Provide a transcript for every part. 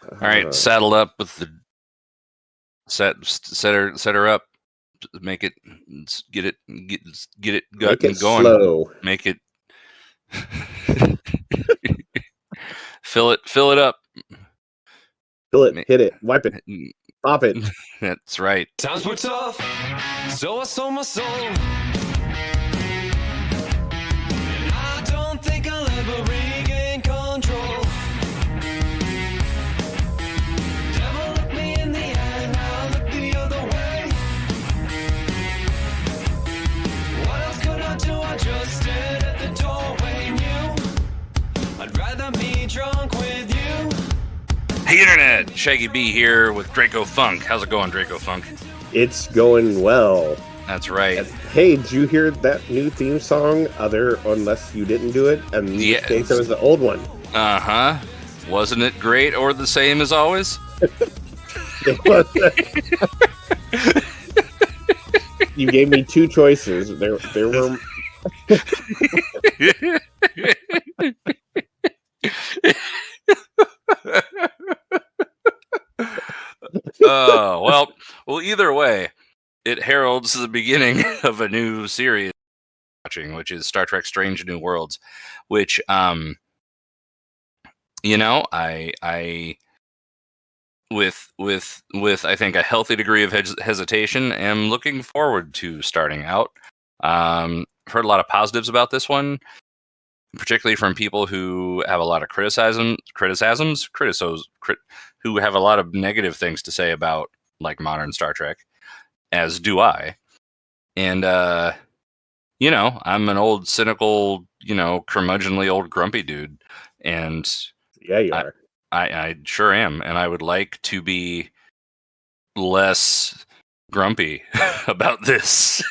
All right, saddle up with the set her up. Make it get it gut and going. Slow. Make it fill it up. Fill it, hit it, wipe it, pop it. That's right. Times were tough, so I sold my soul. And I don't think I'll ever regain control. Devil looked me in the eye, now I look the other way. What else could I do? I just stood at the doorway, knew I'd rather be drunk with you. Hey Internet, Shaggy B here with Dracofunk. How's it going, Dracofunk? It's going well. That's right. Hey, did you hear that new theme song? Unless you didn't do it, and in this case, it was the old one. Uh-huh. Wasn't it great or the same as always? It was. You gave me two choices. There were. Well, either way, it heralds the beginning of a new series watching, which is Star Trek Strange New Worlds, which I with I think a healthy degree of hesitation am looking forward to starting out. Heard a lot of positives about this one, particularly from people who have a lot of criticisms, who have a lot of negative things to say about like modern Star Trek, as do I. And I'm an old cynical, curmudgeonly old grumpy dude, and yeah, you are. I sure am, and I would like to be less grumpy about this.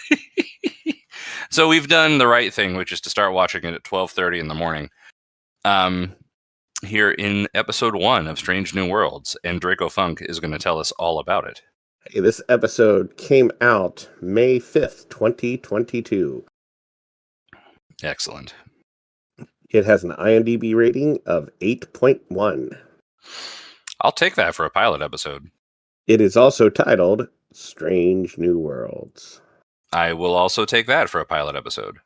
So we've done the right thing, which is to start watching it at 12:30 in the morning. Here in episode 1 of Strange New Worlds, and Dracofunk is going to tell us all about it. Hey, this episode came out May 5th, 2022. Excellent. It has an IMDb rating of 8.1. I'll take that for a pilot episode. It is also titled Strange New Worlds. I will also take that for a pilot episode.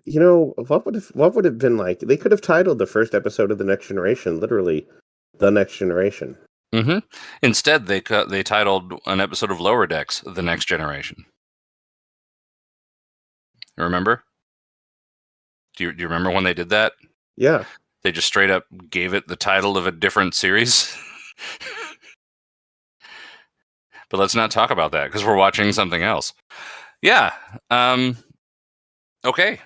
What would have been like? They could have titled the first episode of The Next Generation literally The Next Generation. Mm-hmm. Instead, they titled an episode of Lower Decks The Next Generation. Remember? Do you remember when they did that? Yeah. They just straight up gave it the title of a different series. But let's not talk about that because we're watching something else. Yeah. Okay.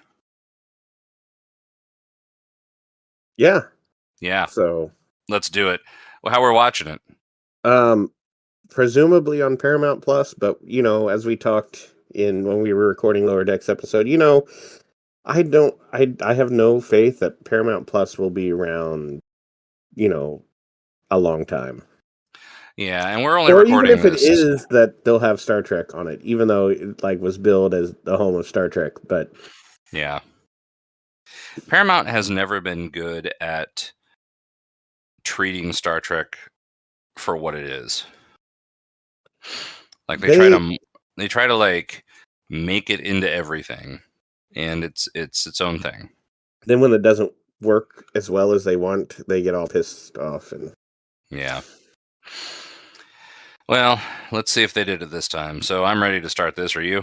Yeah. Yeah. So let's do it. Well, how we're watching it? Presumably on Paramount Plus, but as we talked when we were recording Lower Decks episode, I have no faith that Paramount Plus will be around, a long time. Yeah, and we're only recording even if it is that they'll have Star Trek on it, even though it was billed as the home of Star Trek, but yeah. Paramount has never been good at treating Star Trek for what it is. Like they try to like make it into everything, and it's its own thing. Then when it doesn't work as well as they want, they get all pissed off and yeah. Well, let's see if they did it this time. So I'm ready to start this. Are you?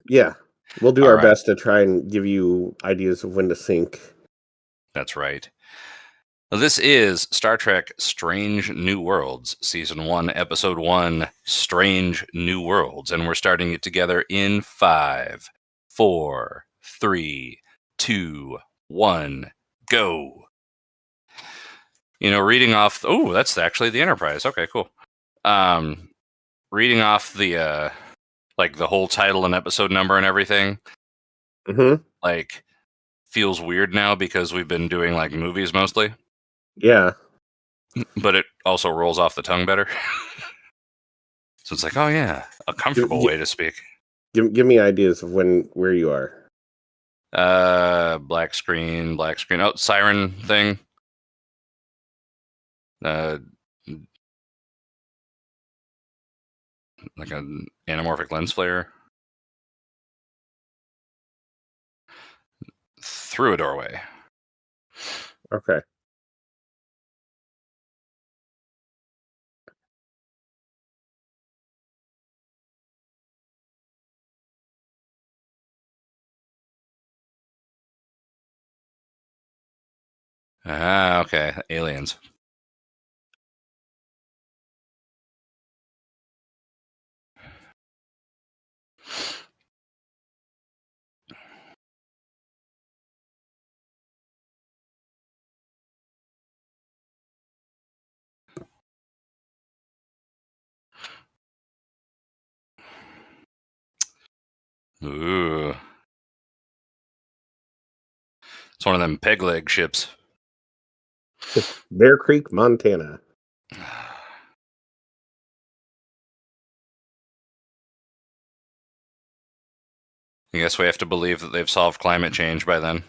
Yeah. We'll do our best to try and give you ideas of when to sync. That's right. Well, this is Star Trek Strange New Worlds, Season 1, Episode 1, Strange New Worlds. And we're starting it together in 5, 4, 3, 2, 1, go. Reading off... Oh, that's actually the Enterprise. Okay, cool. Reading off the the whole title and episode number and everything, feels weird now because we've been doing movies mostly. Yeah, but it also rolls off the tongue better. So it's oh yeah, a comfortable way to speak. Give me ideas of where you are. Black screen. Oh, siren thing. Like an anamorphic lens flare. Through a doorway. Okay. Ah, okay. Aliens. Ooh. It's one of them peg leg ships. Bear Creek, Montana. I guess we have to believe that they've solved climate change by then.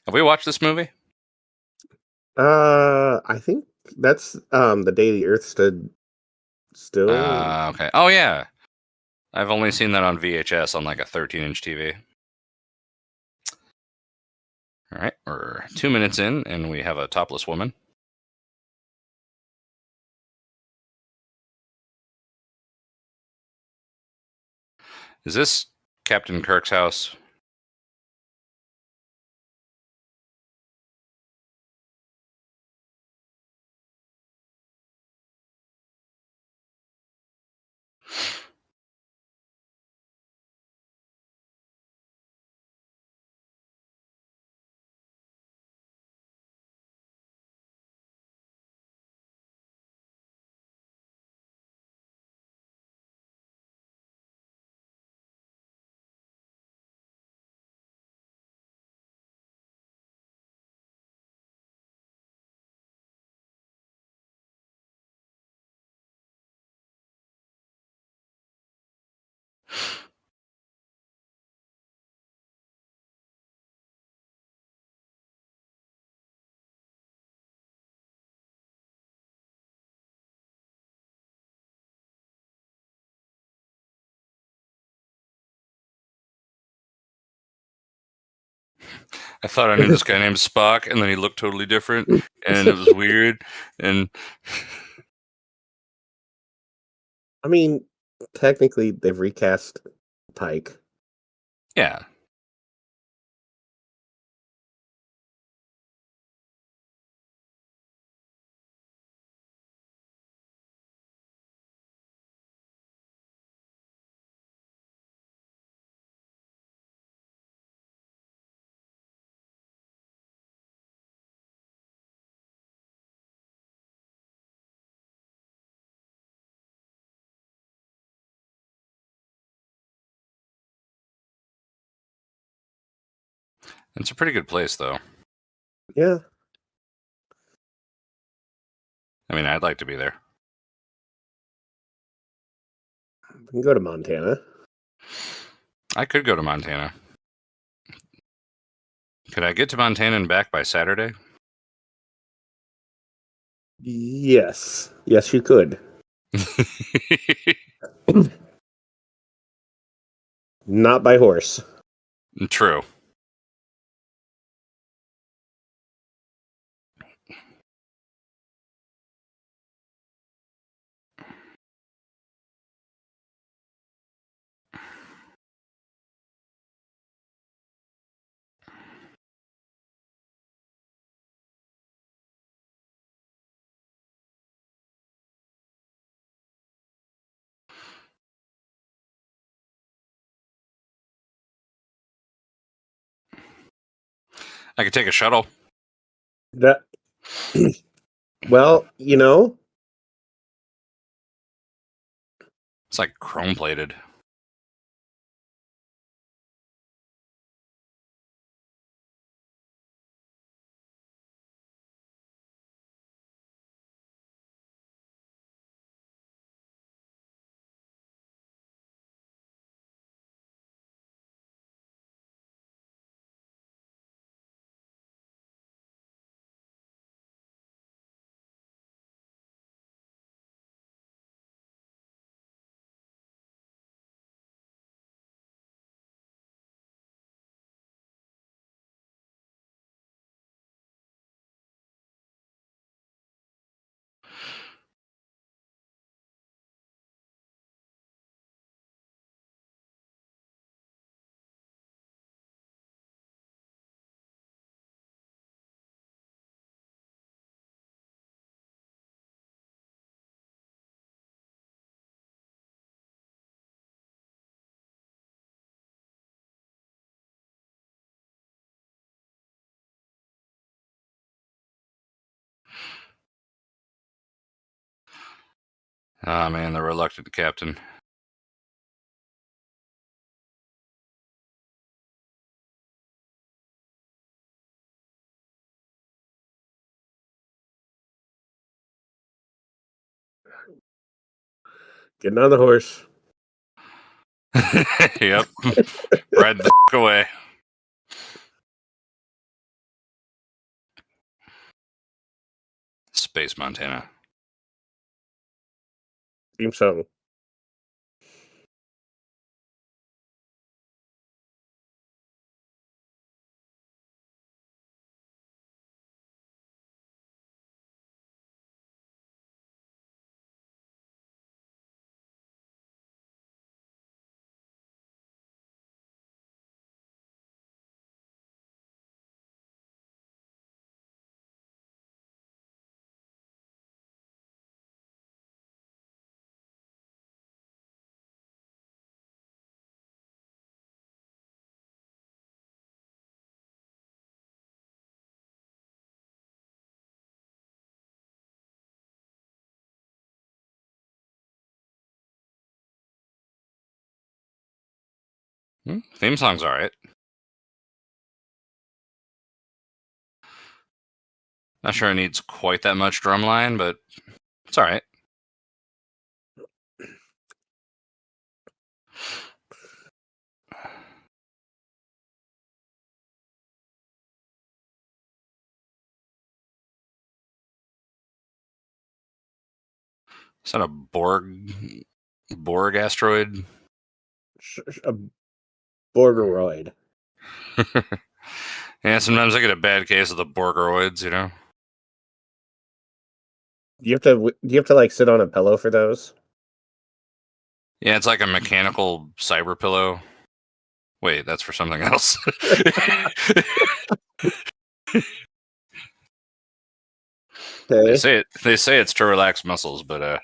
Have we watched this movie? I think that's the day the Earth stood still. Okay. Oh, yeah. I've only seen that on VHS on like a 13-inch TV. All right, we're 2 minutes in, and we have a topless woman. Is this Captain Kirk's house? I thought I knew this guy named Spock, and then he looked totally different, and it was weird. And I mean, technically, they've recast Pike. yeah, it's a pretty good place, though. Yeah, I mean, I'd like to be there. we can go to Montana. I could go to Montana. Could I get to Montana and back by Saturday? Yes, yes, you could. Not by horse. True. I could take a shuttle. That. Well, It's like chrome plated. Ah, man, the reluctant captain. Get another horse. Yep. Ride the away. Space Montana. Theme song. Theme song's all right. Not sure it needs quite that much drumline, but it's all right. Is that a Borg asteroid? A Borgeroid. Yeah, sometimes I get a bad case of the Borgeroids, you know? Do you have to like sit on a pillow for those? Yeah, it's like a mechanical cyber pillow. Wait, that's for something else. Okay. They say it's to relax muscles, but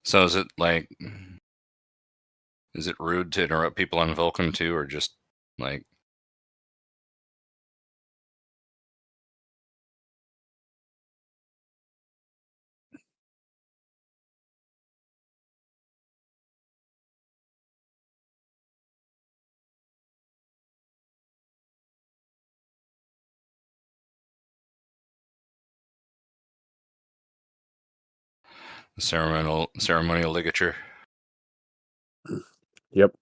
so is it rude to interrupt people on Vulcan too, or just like ceremonial ligature? Yep.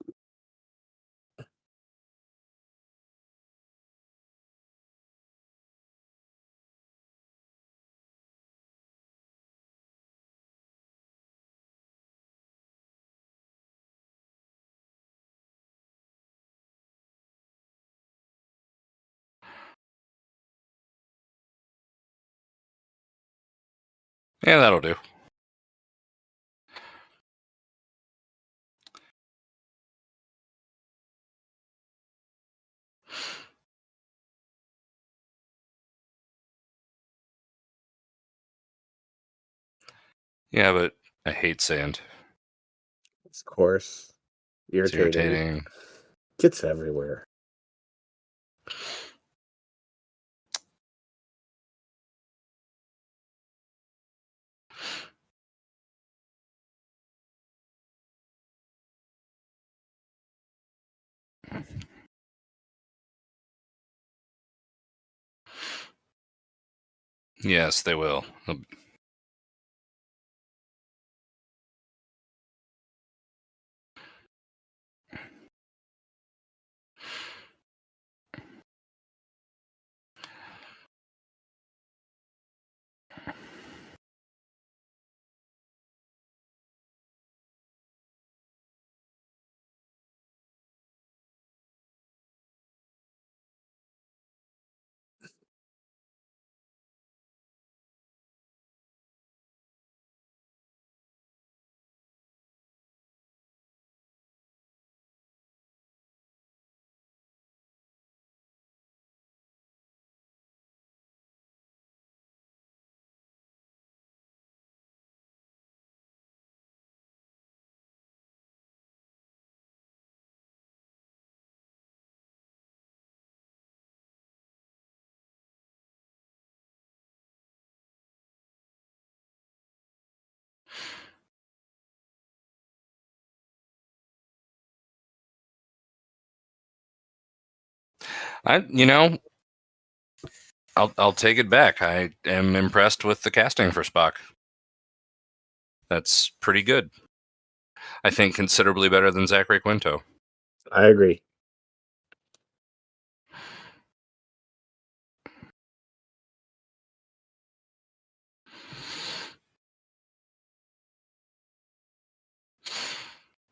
Yeah, that'll do. Yeah, but I hate sand. It's coarse. It's Irritating. irritating. Gets everywhere. Yes, they will. I'll take it back. I am impressed with the casting for Spock. That's pretty good. I think considerably better than Zachary Quinto. I agree.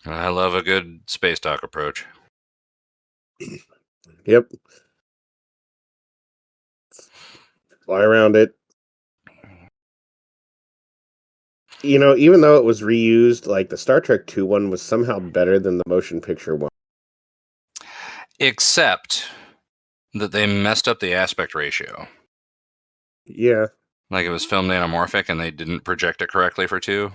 I love a good space talk approach. Yep. Fly around it. Even though it was reused, like the Star Trek 2 one was somehow better than the motion picture one. Except that they messed up the aspect ratio. Yeah. Like it was filmed anamorphic and they didn't project it correctly for 2.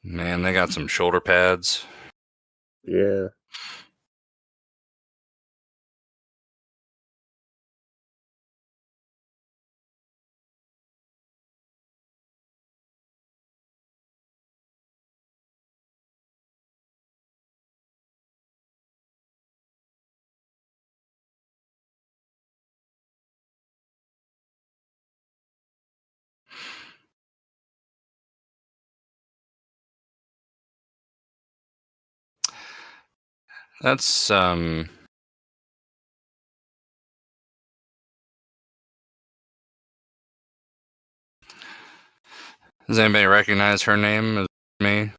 Man, they got some shoulder pads. Yeah. That's Does anybody recognize her name as me?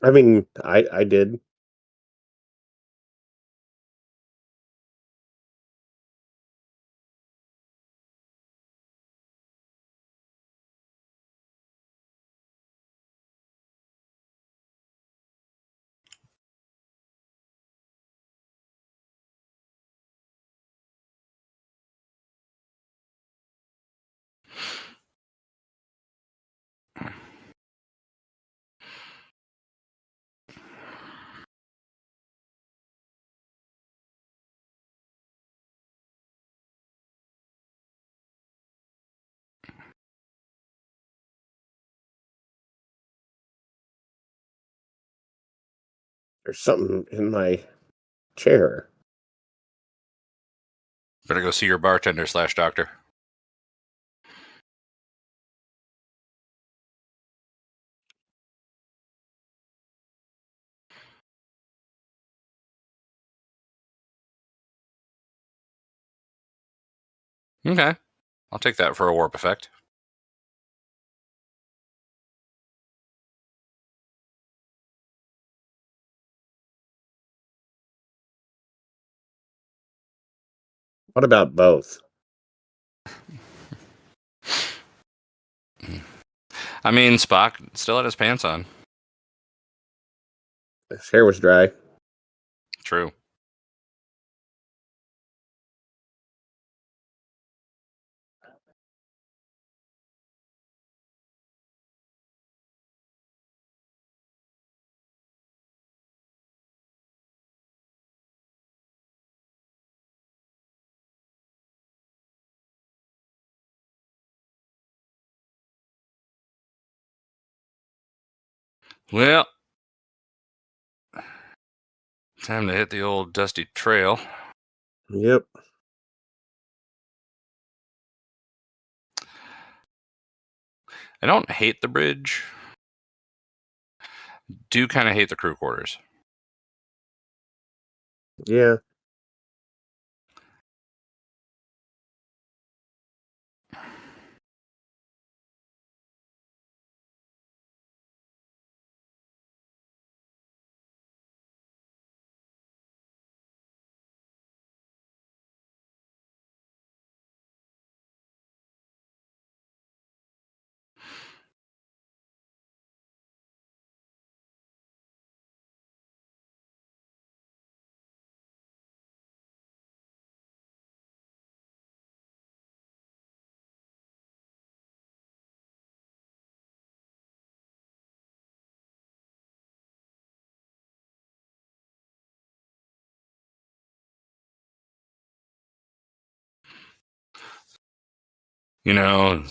I mean, I did. There's something in my chair. Better go see your bartender / doctor. Okay. I'll take that for a warp effect. What about both? I mean, Spock still had his pants on. His hair was dry. True. Well, time to hit the old dusty trail. Yep. I don't hate the bridge. Do kind of hate the crew quarters. Yeah. You know,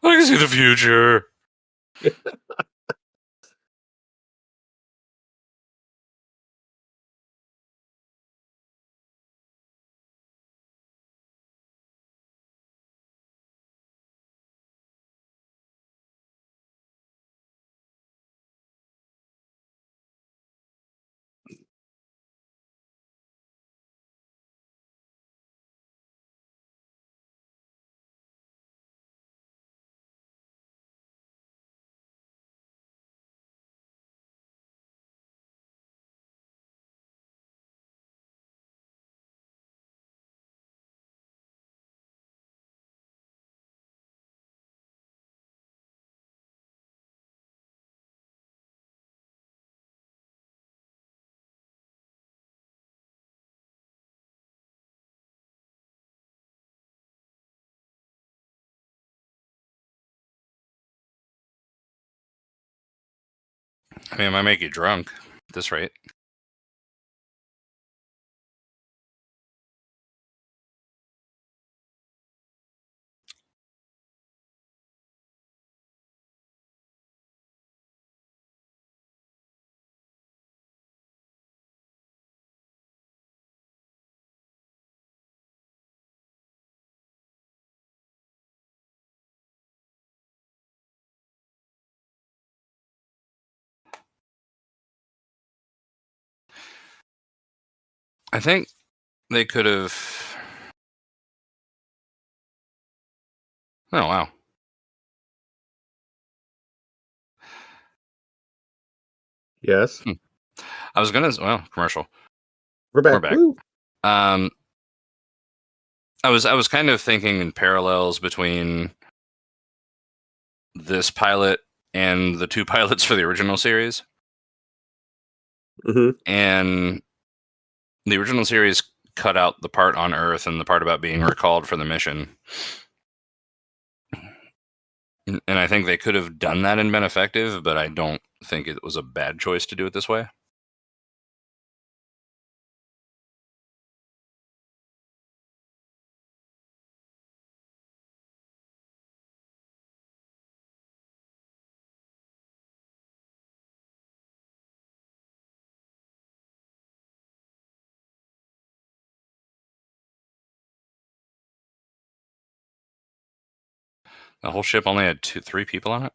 I can see the future. I mean, it might make you drunk at this rate. I think they could have. Oh, wow. Yes. I was going to. Well, commercial. We're We're back. back. Woo. I was kind of thinking in parallels between this pilot and the two pilots for the original series. Hmm. And the original series cut out the part on Earth and the part about being recalled for the mission. And I think they could have done that and been effective, but I don't think it was a bad choice to do it this way. The whole ship only had three people on it.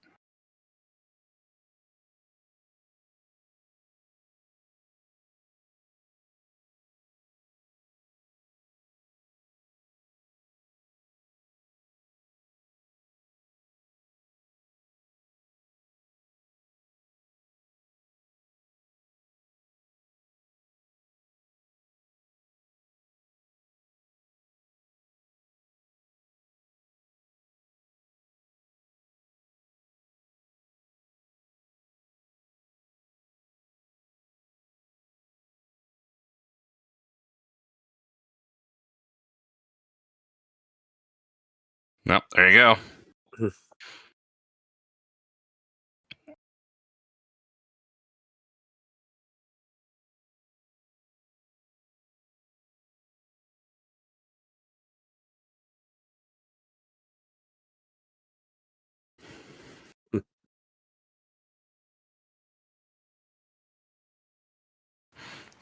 No, there you go.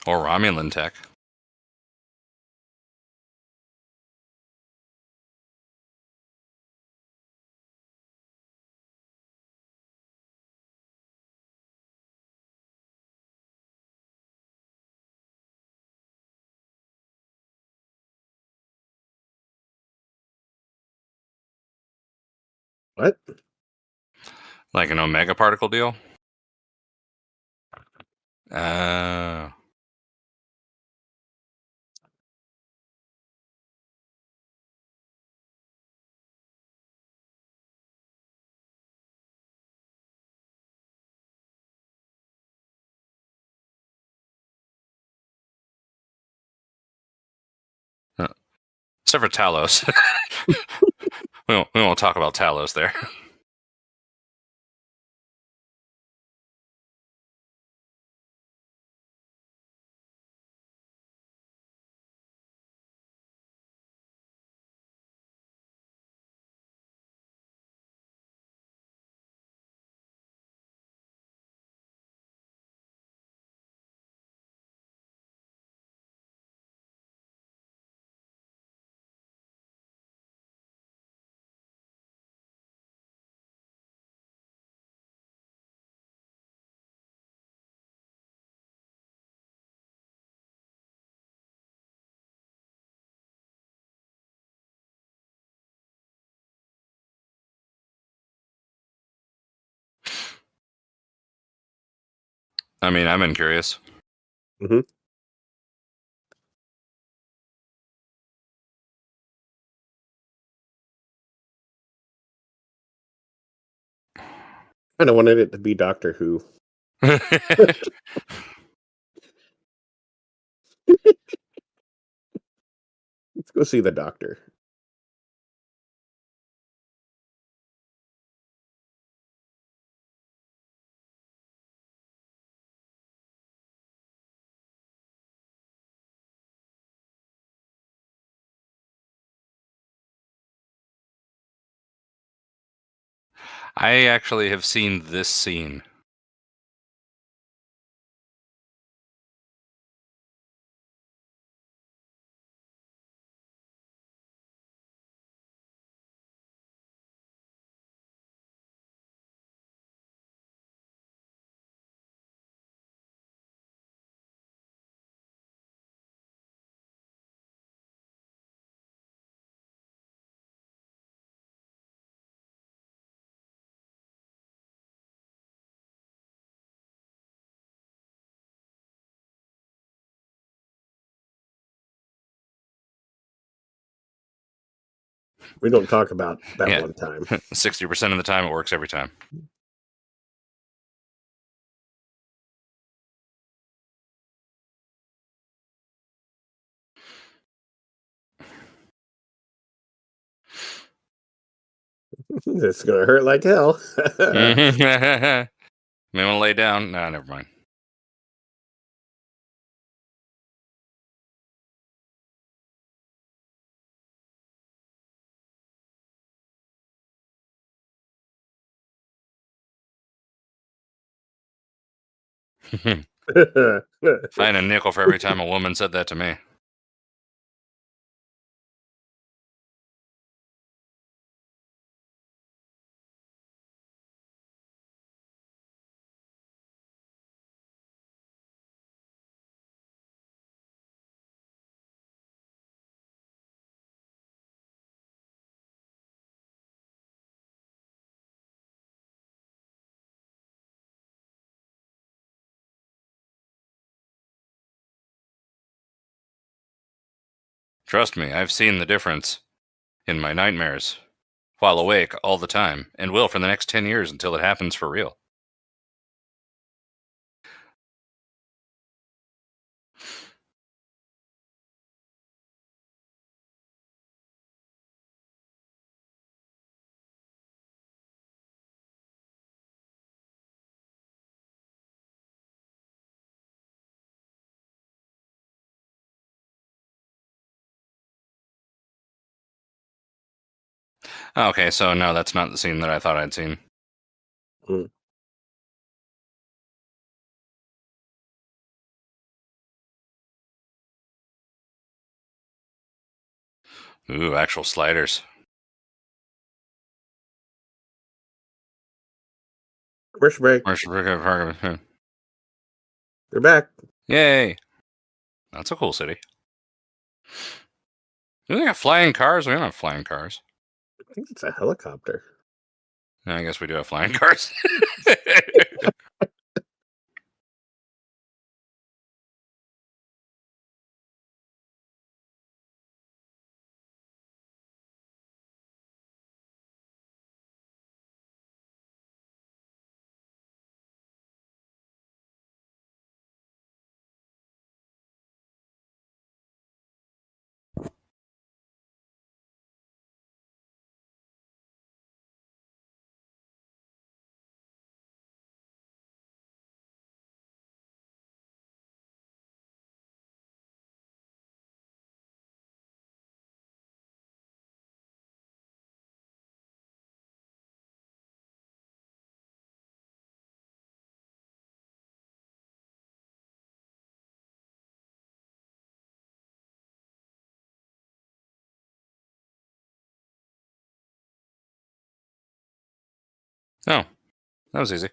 Or Romulan tech. What? Like an omega particle deal? Uh, except for Talos. we won't talk about Talos there. I mean, I've been curious. Mm-hmm. Kind of wanted it to be Doctor Who. Let's go see the doctor. I actually have seen this scene. We don't talk about that Yeah. one time. 60% of the time, it works every time. It's gonna hurt like hell. May want to lay down? Nah, never mind. If I had a nickel for every time a woman said that to me. Trust me, I've seen the difference in my nightmares while awake all the time, and will for the next 10 years until it happens for real. Okay, so no, that's not the scene that I thought I'd seen. Hmm. Ooh, actual sliders. Commercial break. They're back. Yay! That's a cool city. Do they got flying cars? We don't have flying cars. I think it's a helicopter. I guess we do have flying cars. Oh, that was easy.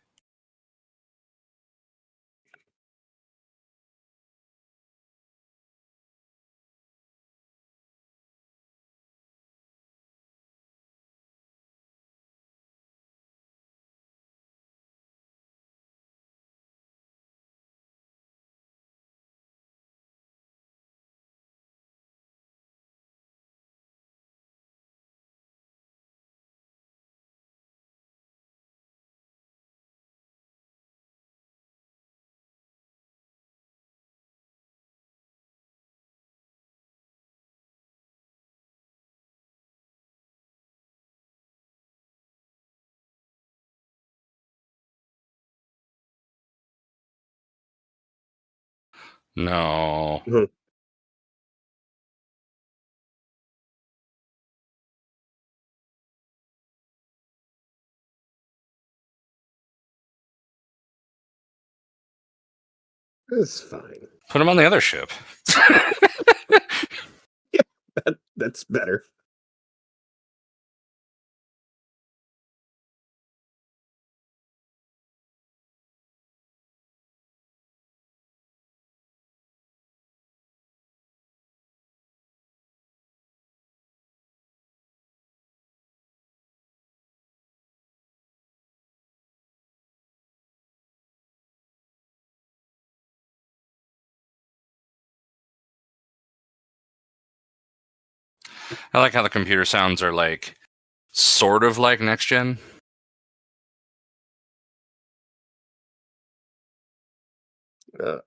No. Mhm. It's fine. Put him on the other ship. That's better. I like how the computer sounds are like sort of like next gen. Uh,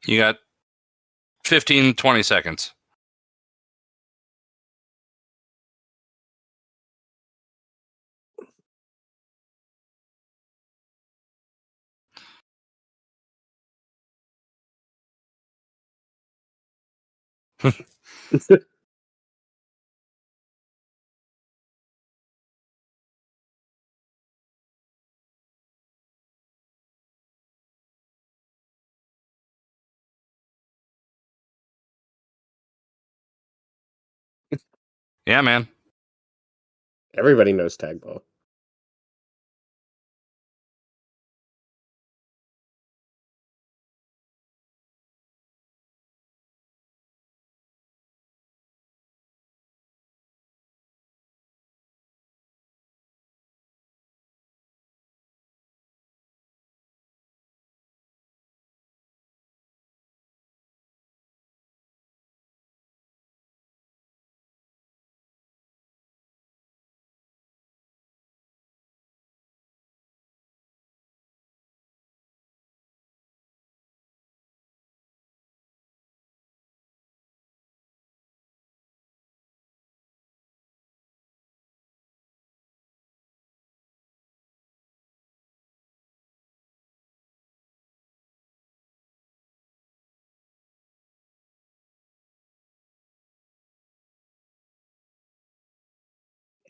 You got 15, 20 seconds. Yeah, man. Everybody knows tag ball.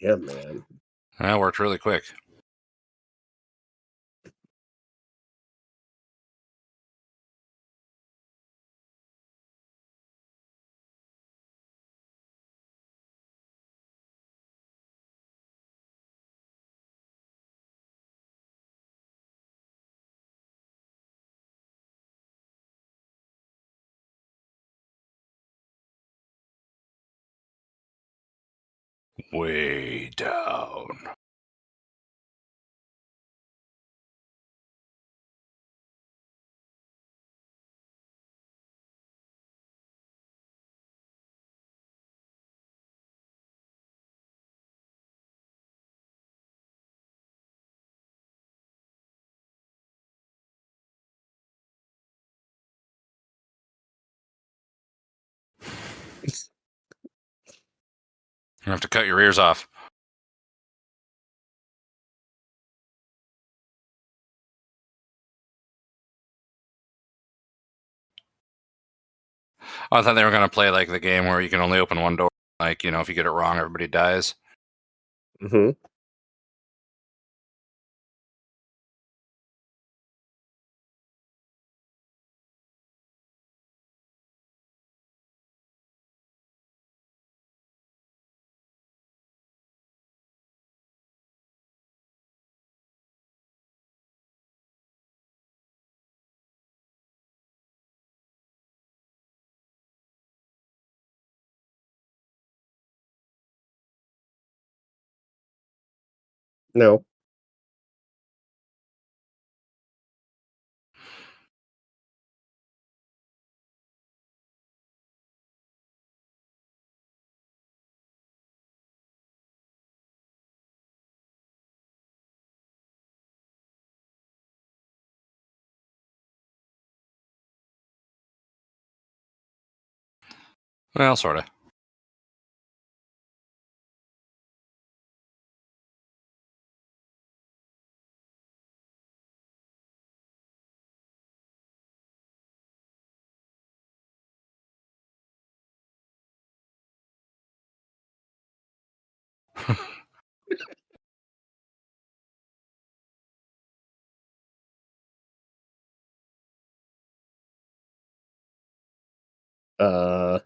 Yeah, man. That worked really quick. Way down. You have to cut your ears off. I thought they were going to play like the game where you can only open one door. Like, you know, if you get it wrong, everybody dies. Mm-hmm. No. Well, sort of. Uh.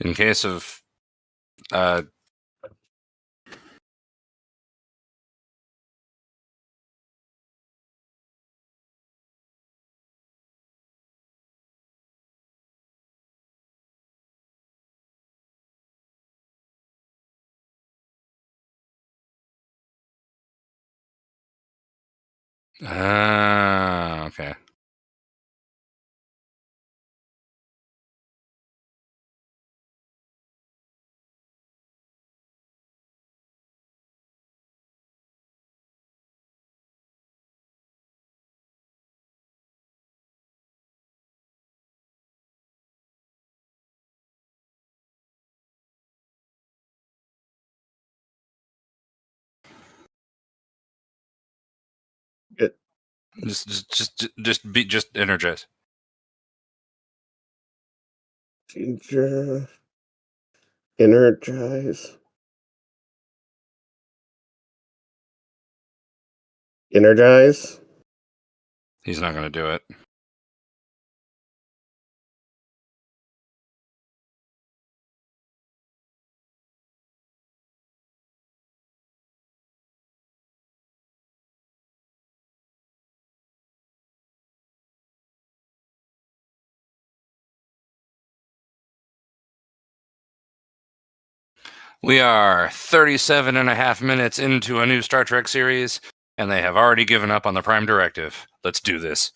In case of uh, okay. It, Just energize. Ginger. Energize. Energize. He's not going to do it. We are 37 and a half minutes into a new Star Trek series, and they have already given up on the Prime Directive. Let's do this.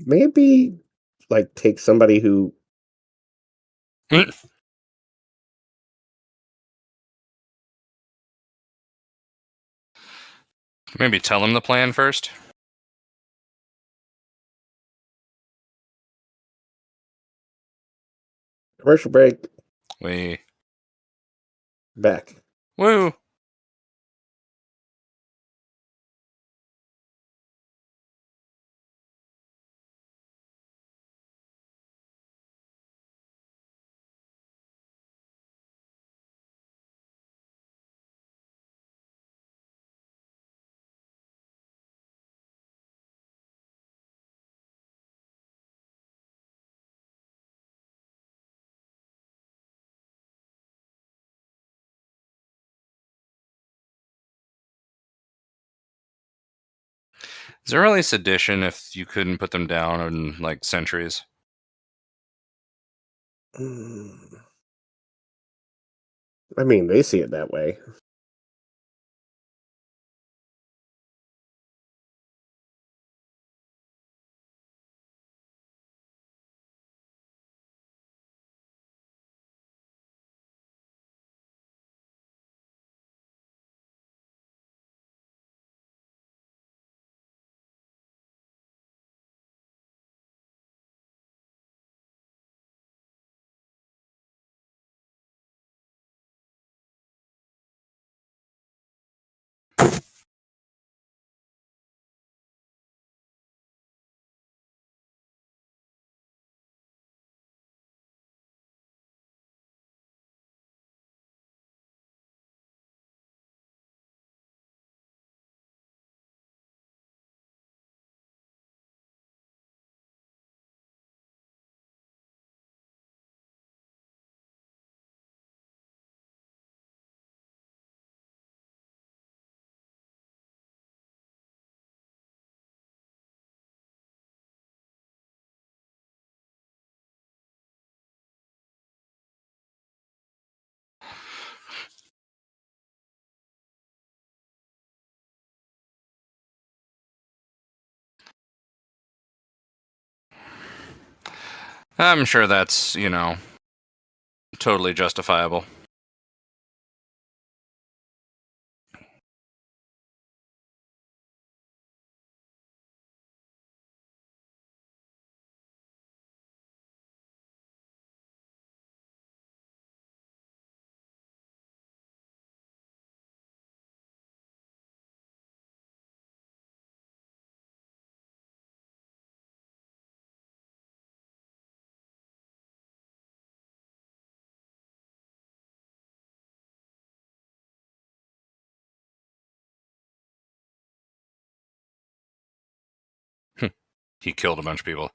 Maybe, like, take somebody who. Maybe tell him the plan first. Commercial break. We Back. woo. Is there really sedition if you couldn't put them down in like centuries? I mean, they see it that way. I'm sure that's, totally justifiable. He killed a bunch of people.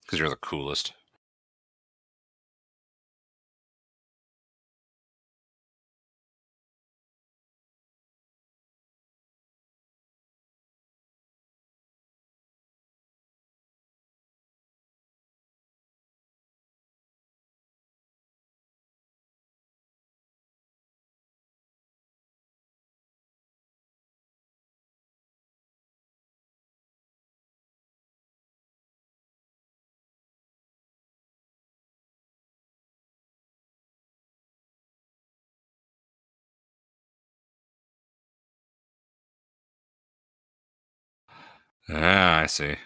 Because you're the coolest. Ah, I see.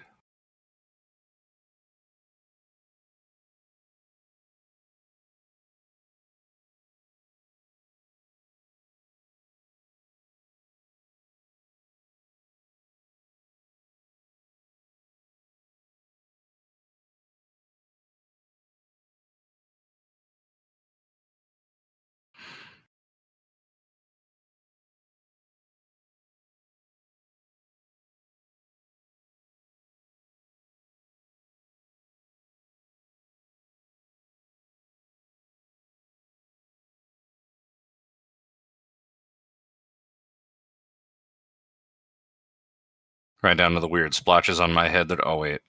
Right down to the weird splotches on my head that. Oh, wait.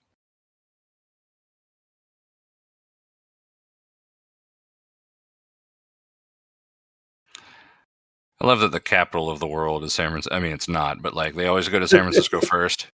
I love that the capital of the world is San Francisco. I mean, it's not, but like they always go to San Francisco first.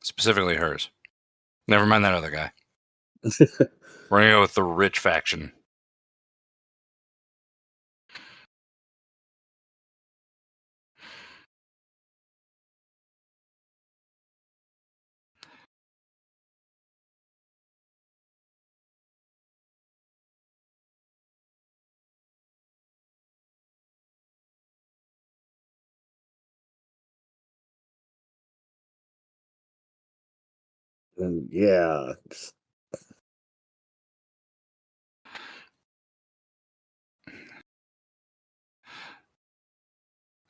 Specifically hers. Never mind that other guy. We're gonna go with the rich faction. Yeah.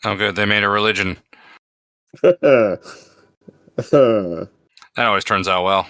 Oh, good. They made a religion. Yeah. That always turns out well.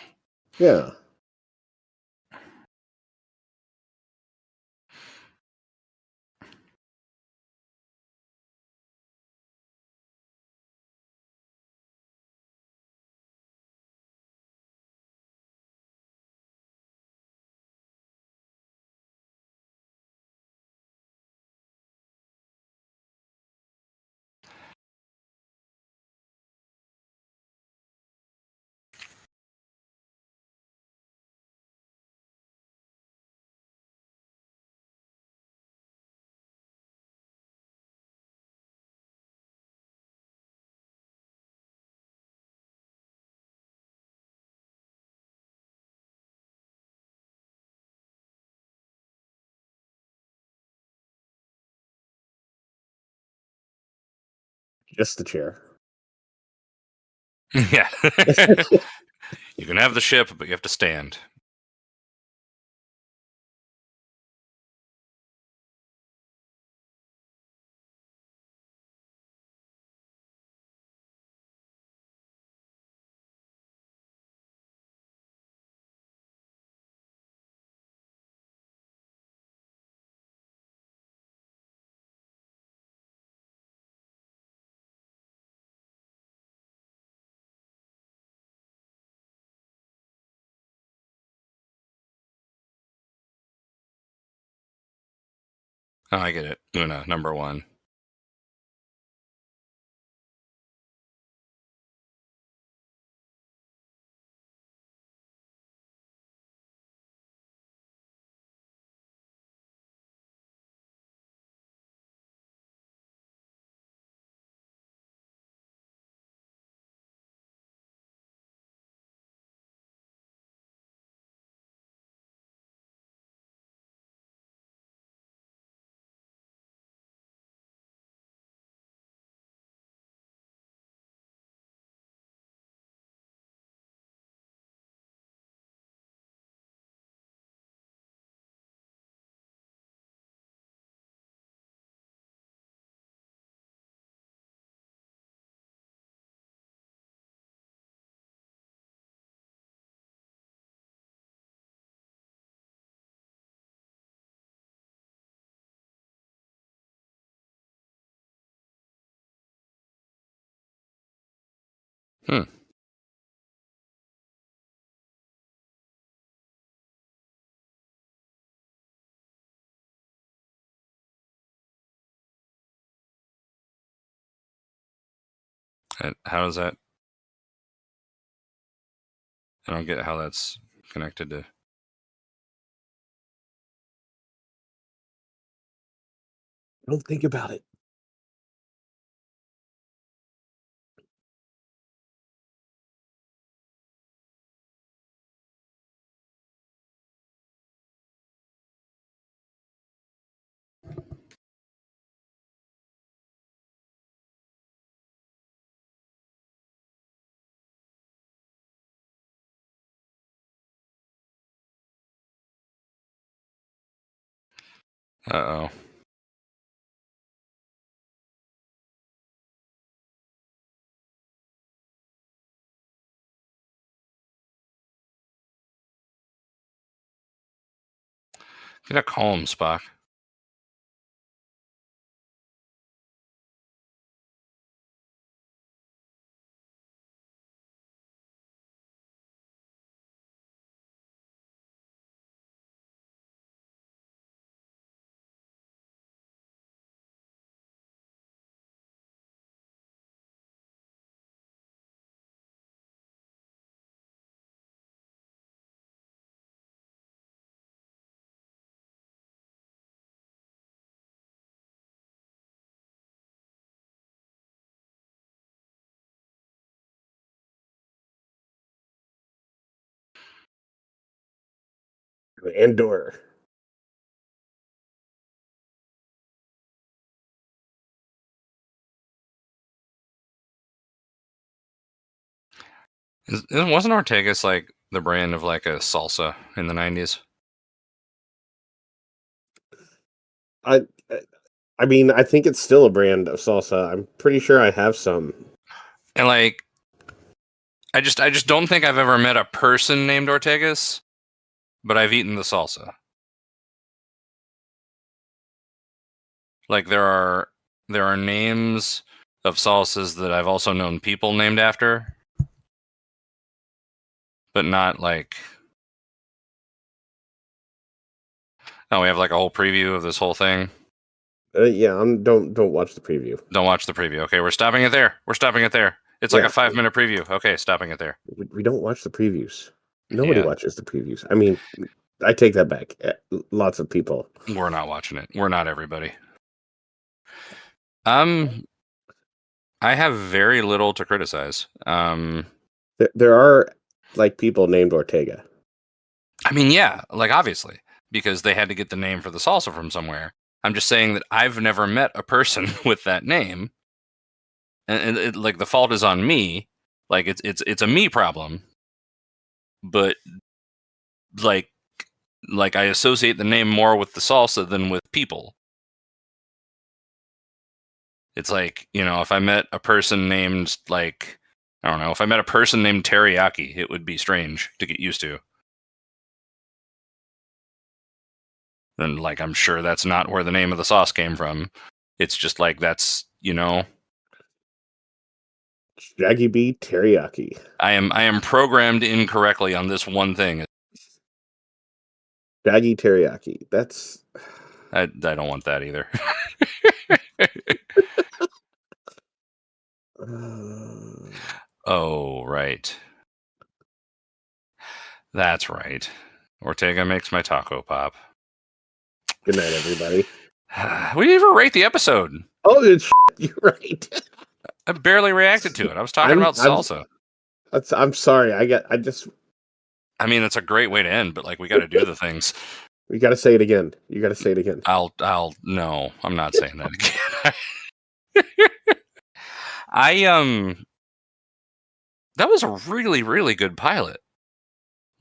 Just the chair. Yeah. You can have the ship, but you have to stand. Oh, I get it. Luna, number one. Hmm. How does that? I don't get how that's connected to. Don't think about it. Uh-oh. Get a calm, Spock. Andor. Wasn't Ortega's like the brand of like a salsa in the 90s? I I mean, I think it's still a brand of salsa. I'm pretty sure I have some. And like, I just don't think I've ever met a person named Ortega's, but I've eaten the salsa. Like there are names of salsas that I've also known people named after, but not like. Oh, we have like a whole preview of this whole thing. Yeah, don't watch the preview. Don't watch the preview. Okay, we're stopping it there. We're stopping it there. It's like Yeah. a 5-minute preview. Okay, stopping it there. We don't watch the previews. Nobody Yeah. watches the previews. I mean, I take that back. Lots of people. We're not watching it. We're not everybody. I have very little to criticize. There are like people named Ortega. I mean, yeah, like obviously, because they had to get the name for the salsa from somewhere. I'm just saying that I've never met a person with that name, and like the fault is on me. Like it's a me problem, but like I associate the name more with the salsa than with people. It's like, you know, if I met a person named like, I don't know, if I met a person named Teriyaki, it would be strange to get used to. And like, I'm sure that's not where the name of the sauce came from. It's just like, that's, you know, Shaggy B teriyaki. I am programmed incorrectly on this one thing. Shaggy teriyaki. That's I don't want that either. Oh, right. That's right. Ortega makes my taco pop. good night, everybody. We didn't even rate the episode. Oh, you're right. I barely reacted to it. I was talking about salsa. I'm sorry. I mean, it's a great way to end, but like, we got to do the things. You got to say it again. You got to say it again. No, I'm not saying that again. That was a really, really good pilot.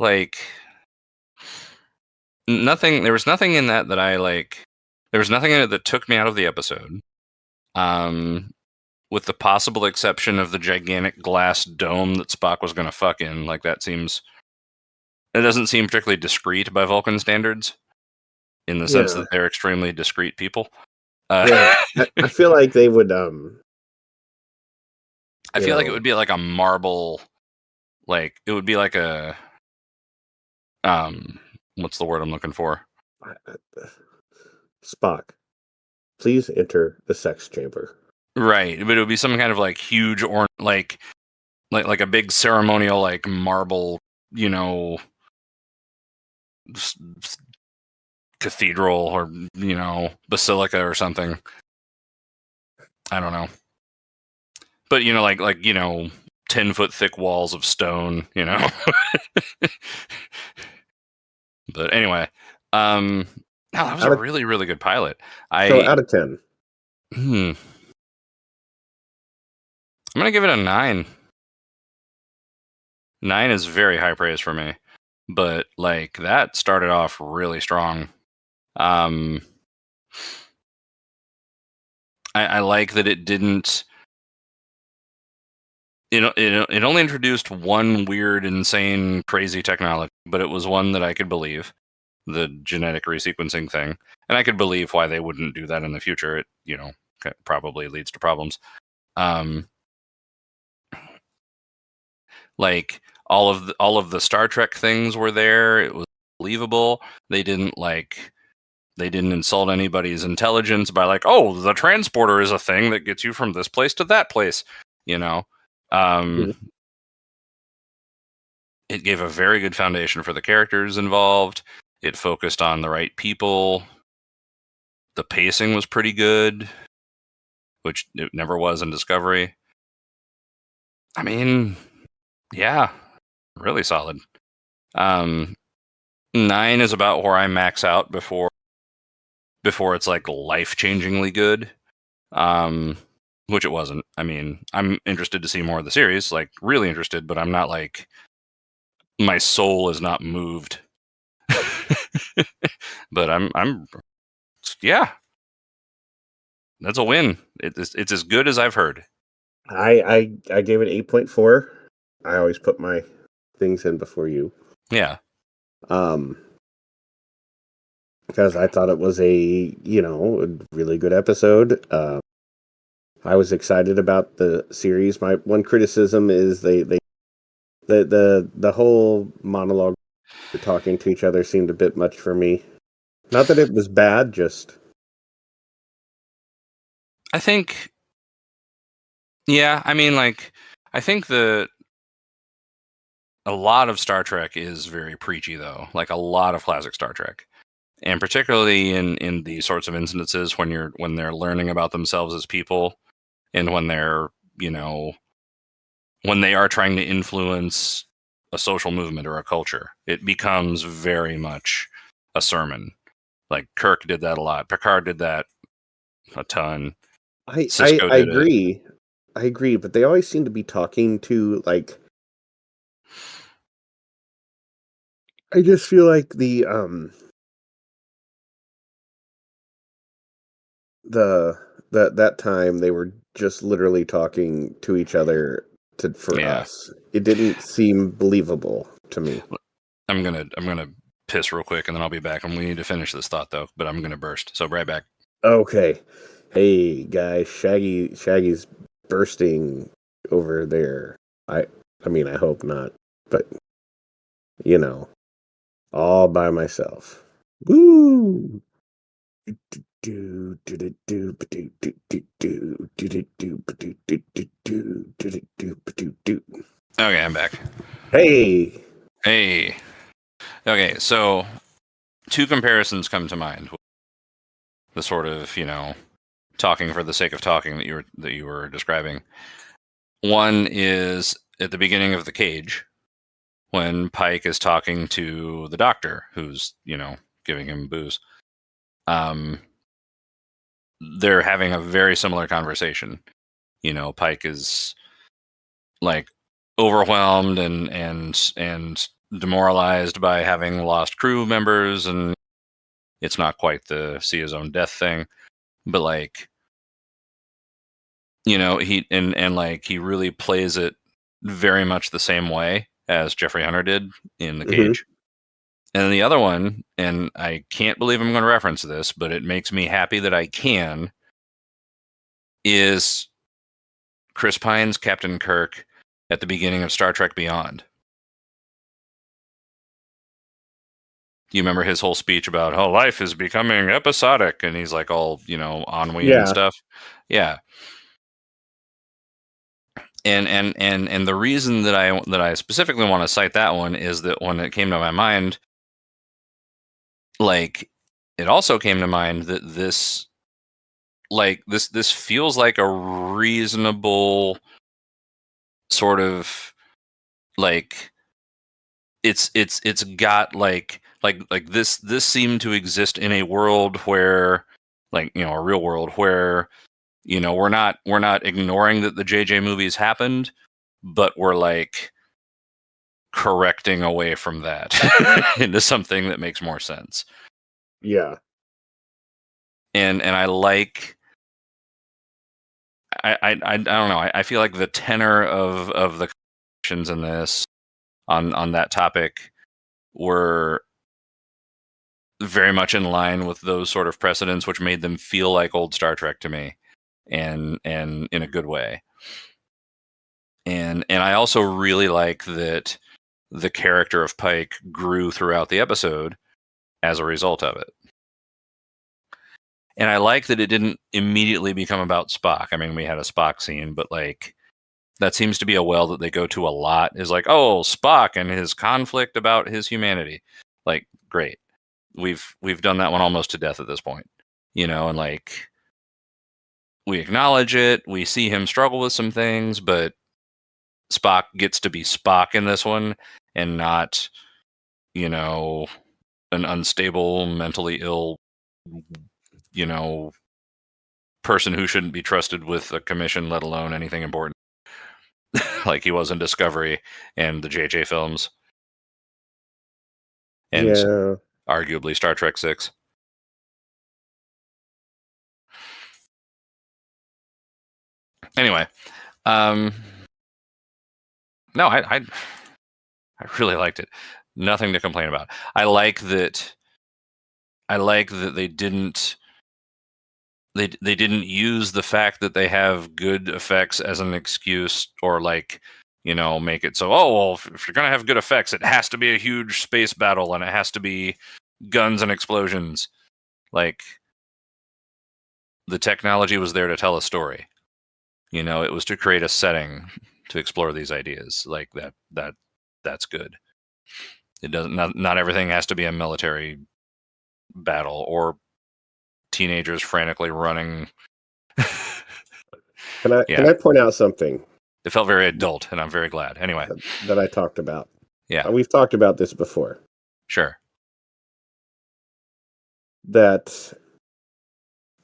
Like, there was nothing in that I like, there was nothing in it that took me out of the episode. With the possible exception of the gigantic glass dome that Spock was going to fuck in. Like, it doesn't seem particularly discreet by Vulcan standards, in the sense that they're extremely discreet people. Yeah, I feel like they would I feel like it would be like a marble, like it would be like a what's the word I'm looking for? Spock, please enter the sex chamber. Right, but it would be some kind of like huge or like a big ceremonial like marble, you know, cathedral or basilica or something. I don't know, but like 10-foot thick walls of stone, But anyway, no, that was a really, really good pilot. So out of 10. I'm gonna give it a 9. 9 is very high praise for me, but like that started off really strong. I like that it didn't. It only introduced one weird, insane, crazy technology, but it was one that I could believe, the genetic resequencing thing, and I could believe why they wouldn't do that in the future. It probably leads to problems. Like all of the Star Trek things were there. It was believable. They didn't insult anybody's intelligence by like, oh, the transporter is a thing that gets you from this place to that place. It gave a very good foundation for the characters involved. It focused on the right people. The pacing was pretty good, which it never was in Discovery. I mean, yeah, really solid. 9 is about where I max out before it's like life-changingly good. Which it wasn't. I mean, I'm interested to see more of the series, like really interested, but I'm not like, my soul is not moved. But I'm yeah, that's a win. It's as good as I've heard. I gave it 8.4. I always put my things in before you. Yeah. Because I thought it was a really good episode. I was excited about the series. My one criticism is the whole monologue, talking to each other, seemed a bit much for me. Not that it was bad, just I think, yeah, I mean, like, I think a lot of Star Trek is very preachy, though. Like a lot of classic Star Trek, and particularly in these sorts of instances when they're learning about themselves as people, and when they're when they are trying to influence a social movement or a culture, it becomes very much a sermon. Like Kirk did that a lot. Picard did that a ton. Cisco I did it. agree. I agree, but they always seem to be talking to, like, I just feel like that time they were just literally talking to each other for us. It didn't seem believable to me. I'm gonna piss real quick and then I'll be back, and we need to finish this thought though, but I'm gonna burst. So right back. Okay. Hey guys, Shaggy's bursting over there. I mean, I hope not, but all by myself. Woo! Okay, I'm back. Hey. Okay, so 2 comparisons come to mind. The sort of, talking for the sake of talking that you were describing. One is at the beginning of The Cage, when Pike is talking to the doctor who's, giving him booze. They're having a very similar conversation. Pike is like overwhelmed and demoralized by having lost crew members, and it's not quite the see his own death thing, but like, he like he really plays it very much the same way as Jeffrey Hunter did in The Cage. And then the other one, and I can't believe I'm going to reference this, but it makes me happy that I can, is Chris Pine's Captain Kirk at the beginning of Star Trek Beyond. You remember his whole speech about how life is becoming episodic, and he's like all, ennui and stuff. Yeah. And the reason that I specifically want to cite that one is that when it came to my mind, like, it also came to mind that this feels like a reasonable sort of, like, it's got like this seemed to exist in a world where, like, a real world where, we're not ignoring that the JJ movies happened, but we're like correcting away from that into something that makes more sense. Yeah. And I like, I don't know, I feel like the tenor of the questions in this on that topic were very much in line with those sort of precedents, which made them feel like old Star Trek to me, and in a good way. And I also really like that the character of Pike grew throughout the episode as a result of it. And I like that it didn't immediately become about Spock. I mean, we had a Spock scene, but like, that seems to be a well that they go to a lot, is like, oh, Spock and his conflict about his humanity. Like, great. We've done that one almost to death at this point. And like, we acknowledge it, we see him struggle with some things, but Spock gets to be Spock in this one, and not, an unstable, mentally ill, person who shouldn't be trusted with a commission, let alone anything important, like he was in Discovery and the JJ films, and arguably Star Trek 6. Anyway, no, I really liked it. Nothing to complain about. I like that they didn't use the fact that they have good effects as an excuse, or like, make it so, oh, well, if you're gonna have good effects, it has to be a huge space battle and it has to be guns and explosions. Like, the technology was there to tell a story. It was to create a setting to explore these ideas. Like, that's good. It doesn't, not everything has to be a military battle or teenagers frantically running. Can I point out something? It felt very adult, and I'm very glad. Anyway, that I talked about. Yeah, we've talked about this before. Sure. That,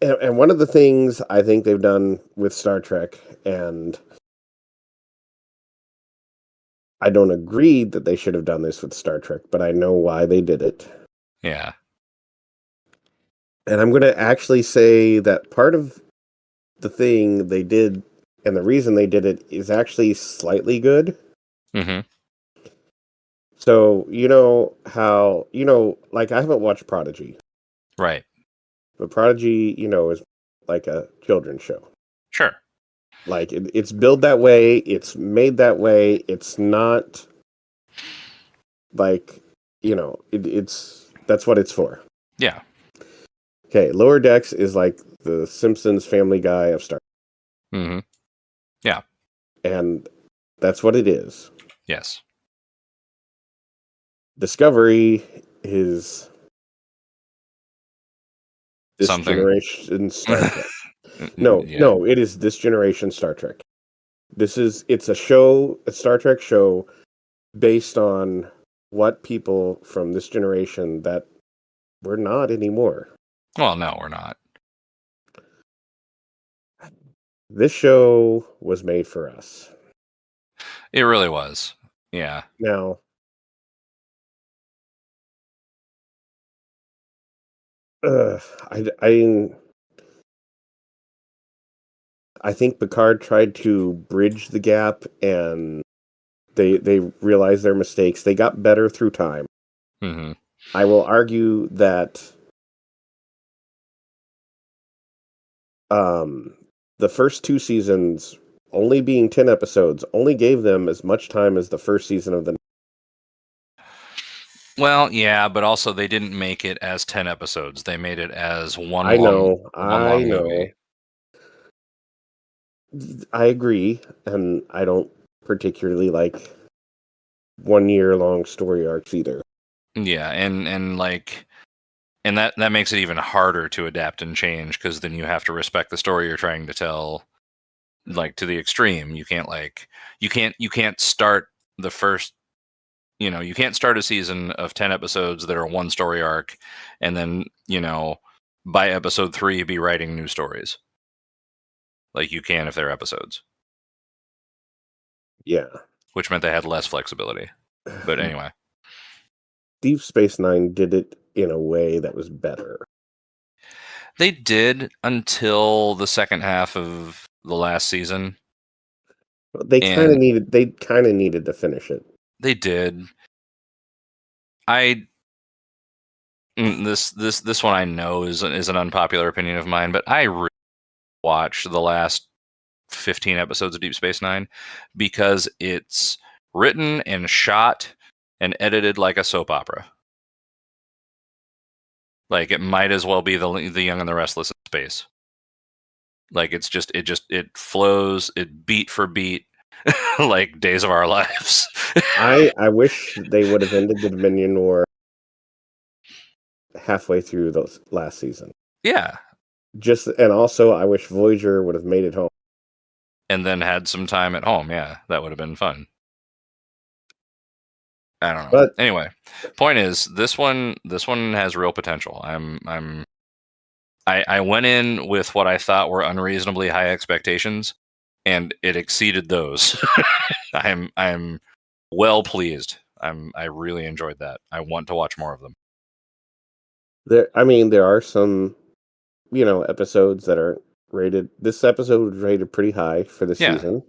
and one of the things I think they've done with Star Trek, and I don't agree that they should have done this with Star Trek, but I know why they did it. Yeah. And I'm going to actually say that part of the thing they did, and the reason they did it, is actually slightly good. Mm-hmm. So, how, like, I haven't watched Prodigy. Right. But Prodigy, is like a children's show. Sure. Like, it's built that way, it's made that way, it's not, like, it's that's what it's for. Yeah. Okay, Lower Decks is like the Simpsons Family Guy of Star Trek. Mm-hmm. Yeah. And that's what it is. Yes. Discovery is this Something. generation Star Trek. No, it is this generation Star Trek. It's a show, a Star Trek show, based on what people from this generation that we're not anymore. Well, no, we're not. This show was made for us. It really was. Yeah. Now, I think Picard tried to bridge the gap, and they realized their mistakes. They got better through time. Mm-hmm. I will argue that the first two seasons only being 10 episodes only gave them as much time as the first season of the. Well, yeah, but also they didn't make it as 10 episodes. They made it as one I long know. movie. I agree, and I don't particularly like 1 year long story arcs either. Yeah, and that makes it even harder to adapt and change, because then you have to respect the story you're trying to tell, like, to the extreme. You can't start the first, you can't start a season of 10 episodes that are one story arc and then, by episode 3 be writing new stories. Like you can if they're episodes. Yeah. Which meant they had less flexibility. But anyway. Deep Space Nine did it in a way that was better. They did until the second half of the last season. They kind of needed to finish it. They did. This one I know is an unpopular opinion of mine, but I really watched the last 15 episodes of Deep Space Nine because it's written and shot and edited like a soap opera. Like it might as well be the Young and the Restless in space. Like it flows, it beat for beat, like Days of Our Lives. I wish they would have ended the Dominion War halfway through the last season. Yeah. And also I wish Voyager would have made it home. And then had some time at home. Yeah, that would have been fun. I don't know. But anyway, point is, this one has real potential. I went in with what I thought were unreasonably high expectations, and it exceeded those. I'm well pleased. I really enjoyed that. I want to watch more of them. there are some, episodes that are rated. This episode was rated pretty high for the season.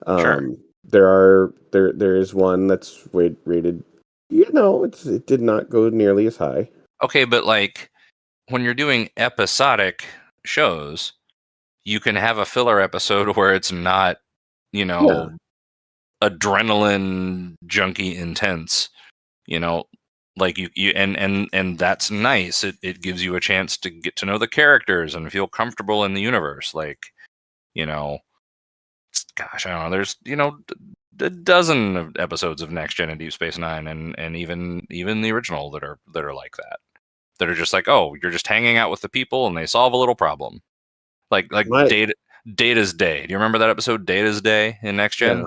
Sure. There is one that's rated. It did not go nearly as high. Okay, but like when you're doing episodic shows, you can have a filler episode where it's not, adrenaline junkie intense, like you and that's nice. It gives you a chance to get to know the characters and feel comfortable in the universe. Like, gosh, I don't know. There's, a dozen of episodes of Next Gen and Deep Space Nine, and even the original that are like that. That are just like, oh, you're just hanging out with the people and they solve a little problem. Like Data's Day. Do you remember that episode, Data's Day, in Next Gen? Yeah.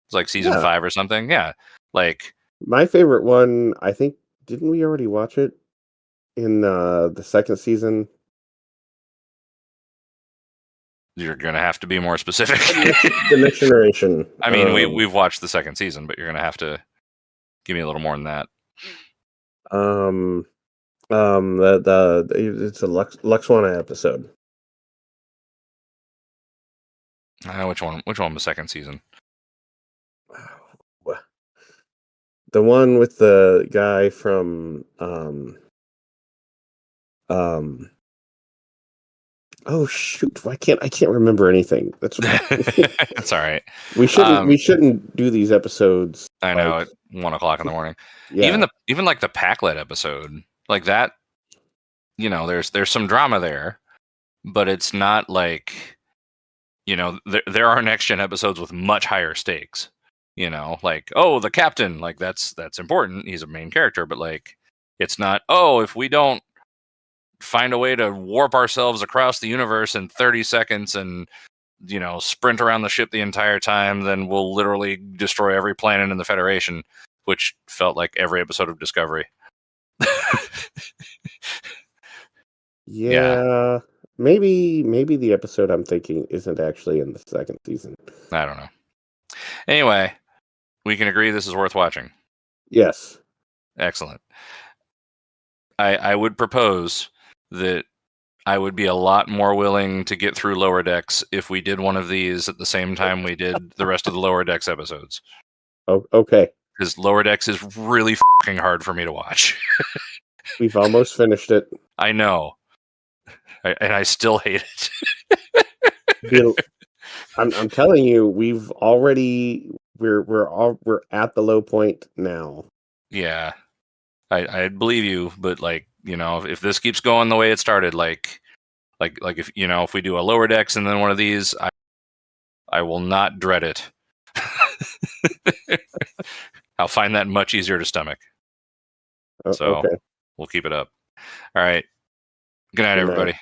It's like season 5 or something. Yeah. Like my favorite one, I think, didn't we already watch it in the second season? You're gonna have to be more specific. The Next Generation. I mean, we've watched the second season, but you're gonna have to give me a little more than that. It's a Luxwana episode. Which one? Which one was second season? The one with the guy from oh shoot! I can't remember anything. That's That's all right. We shouldn't do these episodes. I know, at 1 o'clock in the morning. Yeah. Even like the Packlet episode, like that. There's some drama there, but it's not like, there are Next Gen episodes with much higher stakes. Like, oh, the captain, like that's important. He's a main character, but like, it's not, oh, if we don't find a way to warp ourselves across the universe in 30 seconds and, sprint around the ship the entire time, then we'll literally destroy every planet in the Federation, which felt like every episode of Discovery. Yeah. Maybe the episode I'm thinking isn't actually in the second season. I don't know. Anyway, we can agree this is worth watching. Yes. Excellent. I would propose that I would be a lot more willing to get through Lower Decks if we did one of these at the same time we did the rest of the Lower Decks episodes. Oh, okay. Because Lower Decks is really fucking hard for me to watch. We've almost finished it. I know. And I still hate it. I'm telling you, we're at the low point now. Yeah, I believe you, but like, you know, if this keeps going the way it started, like if, you know, if we do a lower decks and then one of these, I will not dread it. I'll find that much easier to stomach. So Okay. we'll keep it up. All right. Good night, Good night. everybody.